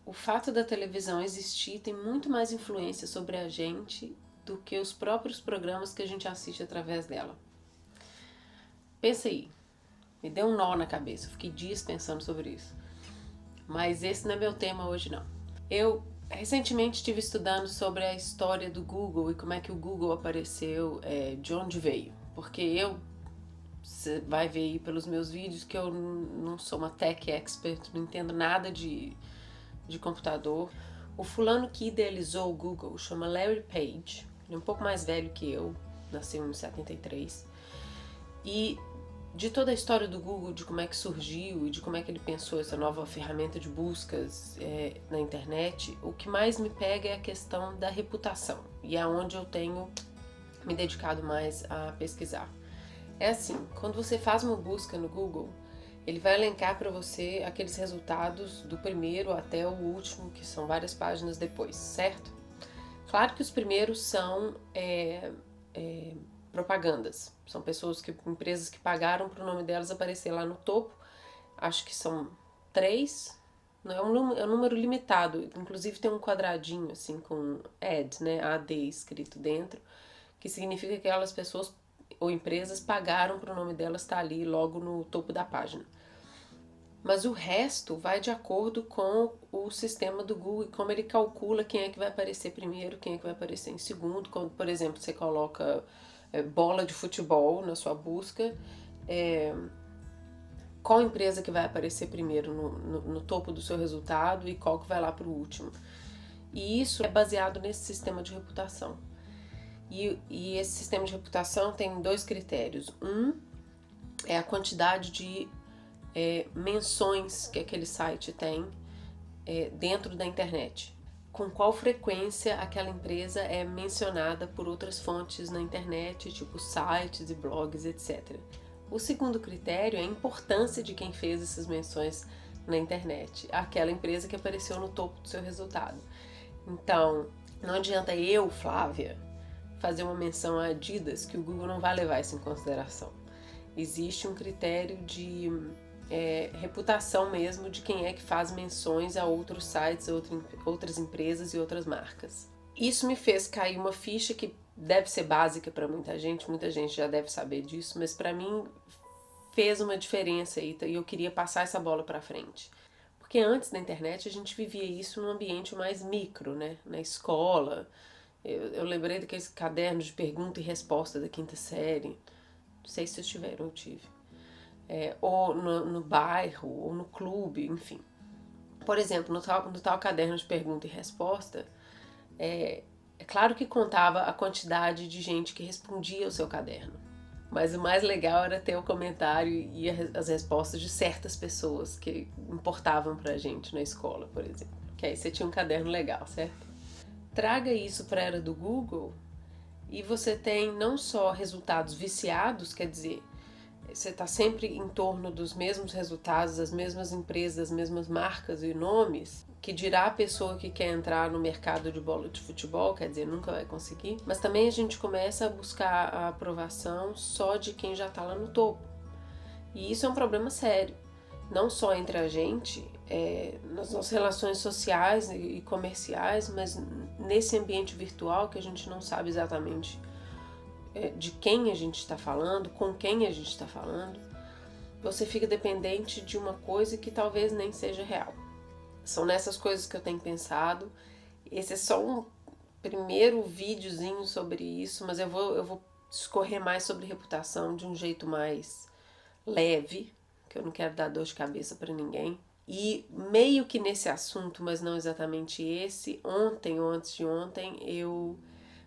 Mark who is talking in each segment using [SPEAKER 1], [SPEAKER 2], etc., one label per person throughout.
[SPEAKER 1] o fato da televisão existir tem muito mais influência sobre a gente do que os próprios programas que a gente assiste através dela. Pensa aí, me deu um nó na cabeça, eu fiquei dias pensando sobre isso. Mas esse não é meu tema hoje não. Eu recentemente estive estudando sobre a história do Google e como é que o Google apareceu, de onde veio. Porque você vai ver aí pelos meus vídeos que eu não sou uma tech expert, não entendo nada de computador. O fulano que idealizou o Google chama Larry Page, ele é um pouco mais velho que eu, nasceu em 73. E de toda a história do Google, de como é que surgiu e de como é que ele pensou essa nova ferramenta de buscas na internet, o que mais me pega é a questão da reputação, e é onde eu tenho me dedicado mais a pesquisar. É assim, quando você faz uma busca no Google, ele vai elencar para você aqueles resultados do primeiro até o último, que são várias páginas depois, certo? Claro que os primeiros são propagandas, são empresas que pagaram para o nome delas aparecer lá no topo. Acho que são 3, não é um número limitado, inclusive tem um quadradinho assim com ad, né, AD escrito dentro, que significa que aquelas pessoas ou empresas pagaram para o nome delas estar ali logo no topo da página. Mas o resto vai de acordo com o sistema do Google e como ele calcula quem é que vai aparecer primeiro, quem é que vai aparecer em segundo. Quando, por exemplo, você coloca bola de futebol na sua busca, qual empresa que vai aparecer primeiro no topo do seu resultado e qual que vai lá para o último. E isso é baseado nesse sistema de reputação. E esse sistema de reputação tem 2 critérios. Um é a quantidade de menções que aquele site tem dentro da internet. Com qual frequência aquela empresa é mencionada por outras fontes na internet, tipo sites e blogs, etc. O segundo critério é a importância de quem fez essas menções na internet, aquela empresa que apareceu no topo do seu resultado. Então, não adianta eu, Flávia, fazer uma menção a Adidas, que o Google não vai levar isso em consideração. Existe um critério de reputação mesmo de quem é que faz menções a outros sites, outras empresas e outras marcas. Isso me fez cair uma ficha que deve ser básica para muita gente já deve saber disso, mas para mim fez uma diferença e eu queria passar essa bola para frente. Porque antes da internet a gente vivia isso num ambiente mais micro, né? Na escola. Eu lembrei daqueles cadernos de pergunta e resposta da 5ª série. Não sei se vocês tiveram, eu tive. Ou no bairro, ou no clube, enfim. Por exemplo, no tal caderno de pergunta e resposta, é claro que contava a quantidade de gente que respondia ao seu caderno. Mas o mais legal era ter o comentário e as respostas de certas pessoas que importavam pra gente na escola, por exemplo. Que aí você tinha um caderno legal, certo? Traga isso para a era do Google e você tem não só resultados viciados, quer dizer, você está sempre em torno dos mesmos resultados, das mesmas empresas, das mesmas marcas e nomes, que dirá a pessoa que quer entrar no mercado de bola de futebol, quer dizer, nunca vai conseguir. Mas também a gente começa a buscar a aprovação só de quem já está lá no topo. E isso é um problema sério, não só entre a gente, nas nossas relações sociais e comerciais, mas nesse ambiente virtual que a gente não sabe exatamente de quem a gente está falando, com quem a gente está falando, você fica dependente de uma coisa que talvez nem seja real. São nessas coisas que eu tenho pensado. Esse é só um primeiro videozinho sobre isso, mas eu vou discorrer mais sobre reputação de um jeito mais leve, que eu não quero dar dor de cabeça para ninguém. E meio que nesse assunto, mas não exatamente esse, ontem ou antes de ontem, eu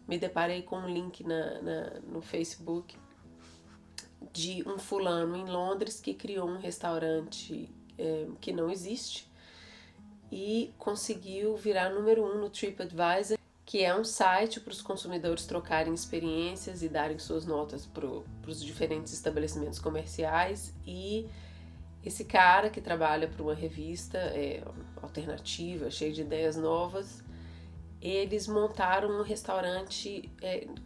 [SPEAKER 1] me deparei com um link no Facebook de um fulano em Londres que criou um restaurante que não existe e conseguiu virar número 1 no TripAdvisor, que é um site para os consumidores trocarem experiências e darem suas notas para os diferentes estabelecimentos comerciais. E esse cara que trabalha para uma revista alternativa, cheia de ideias novas, eles montaram um restaurante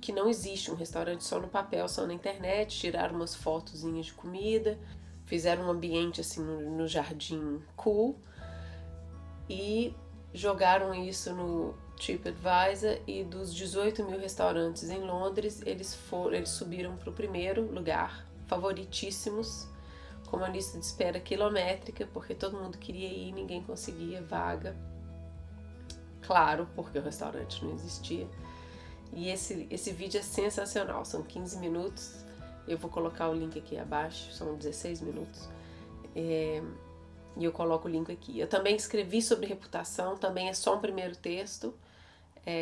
[SPEAKER 1] que não existe, um restaurante só no papel, só na internet, tiraram umas fotozinhas de comida, fizeram um ambiente assim no jardim cool e jogaram isso no TripAdvisor e dos 18 mil restaurantes em Londres, eles subiram para o primeiro lugar, favoritíssimos, com uma lista de espera quilométrica, porque todo mundo queria ir, ninguém conseguia vaga. Claro, porque o restaurante não existia. E esse vídeo é sensacional, são 15 minutos, eu vou colocar o link aqui abaixo, são 16 minutos. E eu coloco o link aqui. Eu também escrevi sobre reputação, também é só um primeiro texto,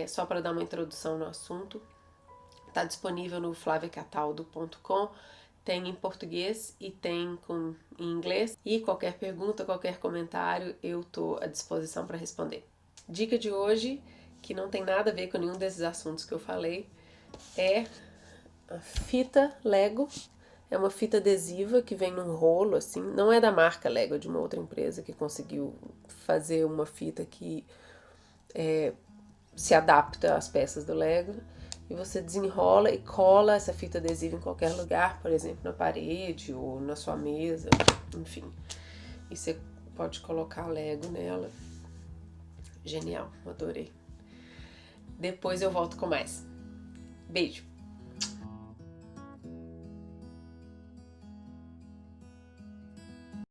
[SPEAKER 1] só para dar uma introdução no assunto. Está disponível no flaviacataldo.com, tem em português e tem em inglês. E qualquer pergunta, qualquer comentário, eu estou à disposição para responder. Dica de hoje, que não tem nada a ver com nenhum desses assuntos que eu falei, é a fita Lego. É uma fita adesiva que vem num rolo, assim. Não é da marca Lego, é de uma outra empresa que conseguiu fazer uma fita que se adapta às peças do Lego. E você desenrola e cola essa fita adesiva em qualquer lugar, por exemplo, na parede ou na sua mesa, enfim. E você pode colocar Lego nela. Genial, adorei. Depois eu volto com mais. Beijo!